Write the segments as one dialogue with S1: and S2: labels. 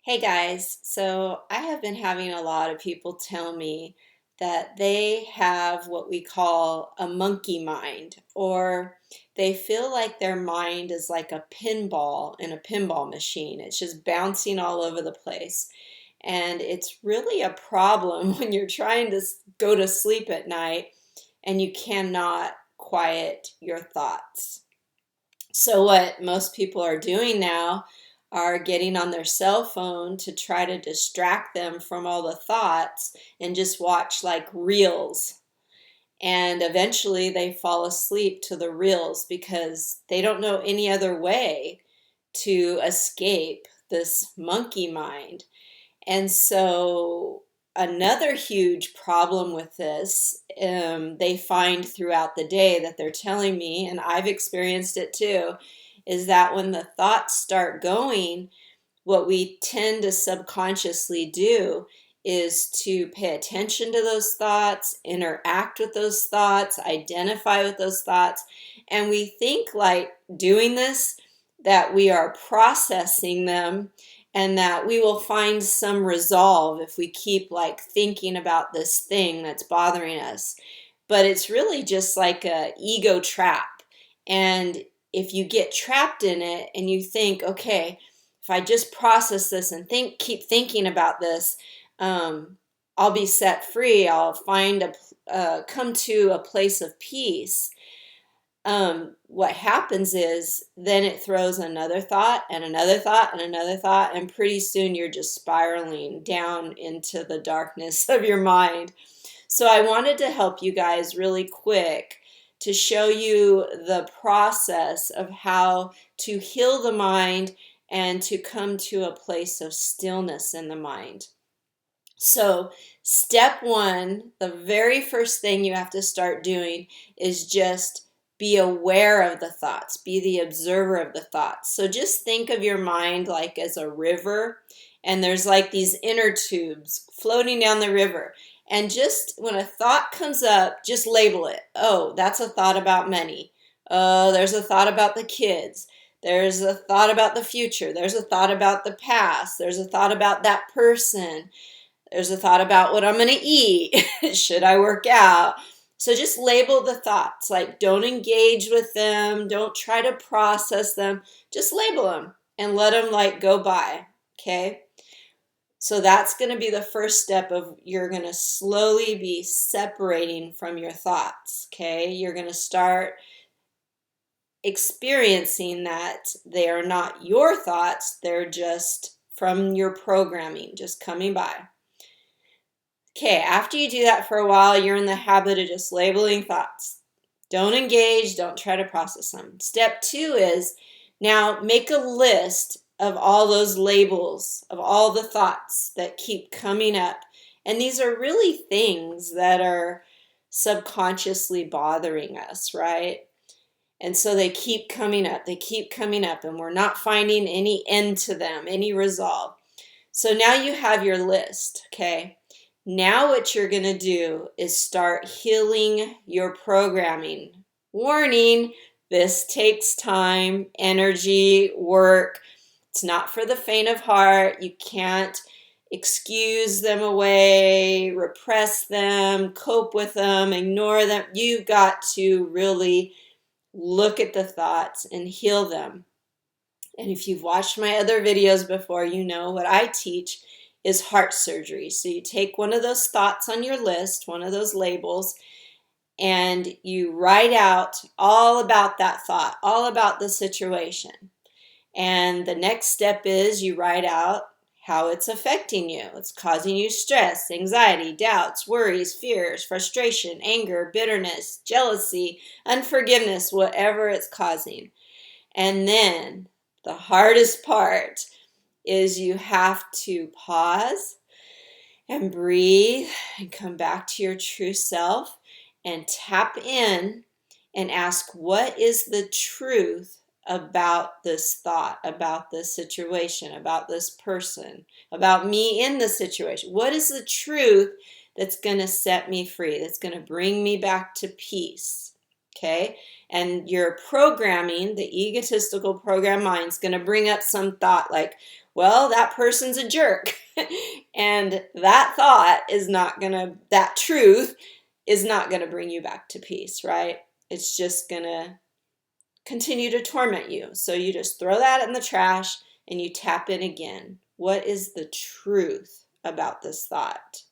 S1: Hey guys, so I have been having a lot of people tell me that they have what we call a monkey mind, or they feel like their mind is like a pinball in a pinball machine. It's just bouncing all over the place. And it's really a problem when you're trying to go to sleep at night and you cannot quiet your thoughts. So, what most people are doing now are getting on their cell phone to try to distract them from all the thoughts and just watch like reels. And eventually they fall asleep to the reels because they don't know any other way to escape this monkey mind. And so, another huge problem with this, they find throughout the day that they're telling me, and I've experienced it too, is that when the thoughts start going, what we tend to subconsciously do is to pay attention to those thoughts, interact with those thoughts, identify with those thoughts, and we think like doing this that we are processing them and that we will find some resolve if we keep like thinking about this thing that's bothering us. But it's really just like a ego trap. And if you get trapped in it and you think, okay, if I just process this and keep thinking about this, um, I'll be set free. I'll come to a place of peace. What happens is then it throws another thought and another thought and another thought, and pretty soon you're just spiraling down into the darkness of your mind. So I wanted to help you guys really quick to show you the process of how to heal the mind and to come to a place of stillness in the mind. So, step one, the very first thing you have to start doing is just be aware of the thoughts, be the observer of the thoughts. So, just think of your mind like as a river, and there's like these inner tubes floating down the river. And just when a thought comes up, just label it. Oh, that's a thought about money. Oh, there's a thought about the kids. There's a thought about the future. There's a thought about the past. There's a thought about that person. There's a thought about what I'm going to eat. Should I work out? So just label the thoughts. Like, don't engage with them. Don't try to process them. Just label them and let them like go by. Okay. So that's going to be the first step of you're going to slowly be separating from your thoughts. Okay. You're going to start experiencing that they are not your thoughts. They're just from your programming, just coming by. Okay, after you do that for a while, you're in the habit of just labeling thoughts. Don't engage, don't try to process them. Step two is now make a list of all those labels, of all the thoughts that keep coming up. And these are really things that are subconsciously bothering us, right? And so they keep coming up, and we're not finding any end to them, any resolve. So now you have your list, okay? Now what you're going to do is start healing your programming. Warning, this takes time, energy, work. It's not for the faint of heart. You can't excuse them away, repress them, cope with them, ignore them. You've got to really look at the thoughts and heal them. And if you've watched my other videos before, you know what I teach is heart surgery. So you take one of those thoughts on your list, one of those labels, and you write out all about that thought, all about the situation. And the next step is you write out how it's affecting you. It's causing you stress, anxiety, doubts, worries, fears, frustration, anger, bitterness, jealousy, unforgiveness, whatever it's causing. And then the hardest part is you have to pause and breathe and come back to your true self and tap in and ask, what is the truth about this thought, about this situation, about this person, about me in the situation? What is the truth that's going to set me free, that's going to bring me back to peace? Okay? And your programming, the egotistical program mind, is going to bring up some thought like, well, that person's a jerk. And that thought is not gonna, that truth is not gonna bring you back to peace, right? It's just gonna continue to torment you. So you just throw that in the trash and you tap in again. What is the truth about this thought?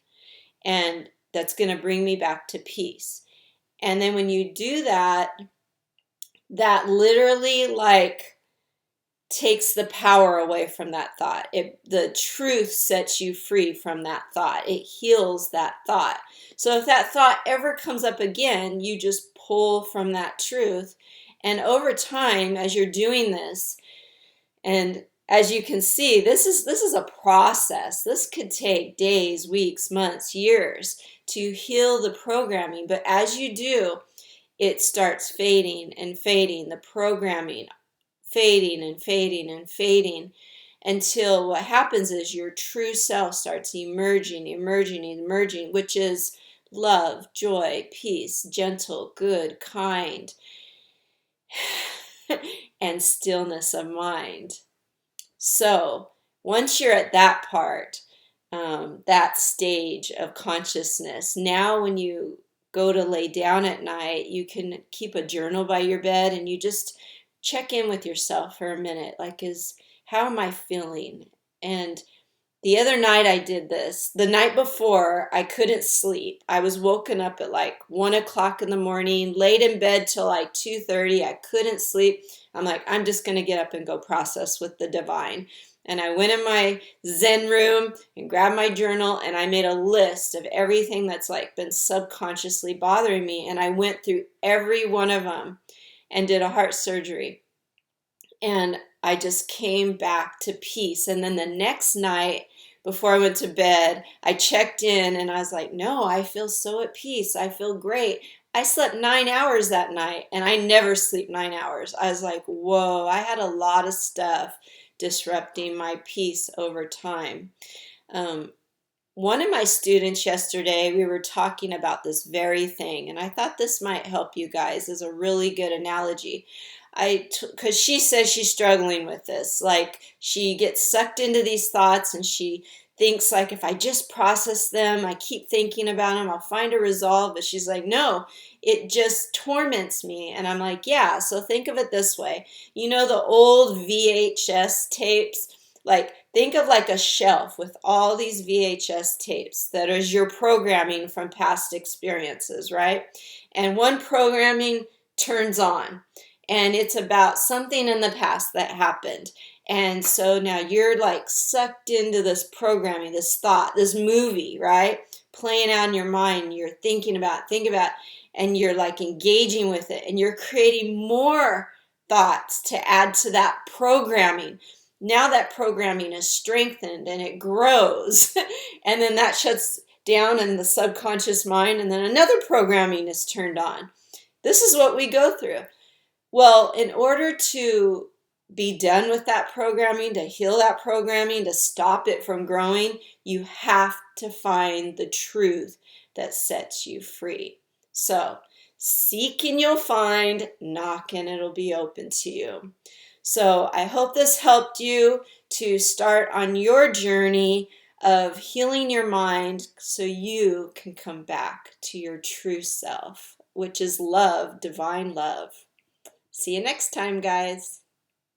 S1: And that's going to bring me back to peace. And then when you do that, that literally like takes the power away from that thought. The truth sets you free from that thought. It heals that thought. So if that thought ever comes up again, you just pull from that truth. And over time, as you're doing this, and as you can see, this is a process. This could take days, weeks, months, years to heal the programming. But as you do, it starts fading and fading, the programming fading and fading and fading, until what happens is your true self starts emerging, emerging, emerging, which is love, joy, peace, gentle, good, kind, and stillness of mind. So once you're at that part, that stage of consciousness, now when you go to lay down at night, you can keep a journal by your bed and you just check in with yourself for a minute. Like, how am I feeling? And the other night I did this. The night before, I couldn't sleep. I was woken up at like 1 o'clock in the morning, laid in bed till like 2:30. I couldn't sleep. I'm like, I'm just going to get up and go process with the divine. And I went in my Zen room and grabbed my journal and I made a list of everything that's like been subconsciously bothering me. And I went through every one of them and did a heart surgery. And I just came back to peace. And then the next night, before I went to bed, I checked in and I was like, no, I feel so at peace. I feel great. I slept 9 hours that night and I never sleep 9 hours. I was like, whoa, I had a lot of stuff disrupting my peace over time. One of my students yesterday, we were talking about this very thing, and I thought this might help you guys as a really good analogy. Because she says she's struggling with this. Like, she gets sucked into these thoughts and she thinks like, if I just process them, I keep thinking about them, I'll find a resolve. But she's like, no, it just torments me. And I'm like, yeah, so think of it this way. You know the old VHS tapes? Like, think of like a shelf with all these VHS tapes that is your programming from past experiences, right? And one programming turns on and it's about something in the past that happened. And so now you're like sucked into this programming, this thought, this movie, right? Playing out in your mind. You're thinking about, and you're like engaging with it and you're creating more thoughts to add to that programming. Now that programming is strengthened and it grows. And then that shuts down in the subconscious mind and then another programming is turned on. This is what we go through. Well, in order to be done with that programming, to heal that programming, to stop it from growing, you have to find the truth that sets you free. So, seek and you'll find, knock and it'll be open to you. So, I hope this helped you to start on your journey of healing your mind so you can come back to your true self, which is love, divine love. See you next time, guys.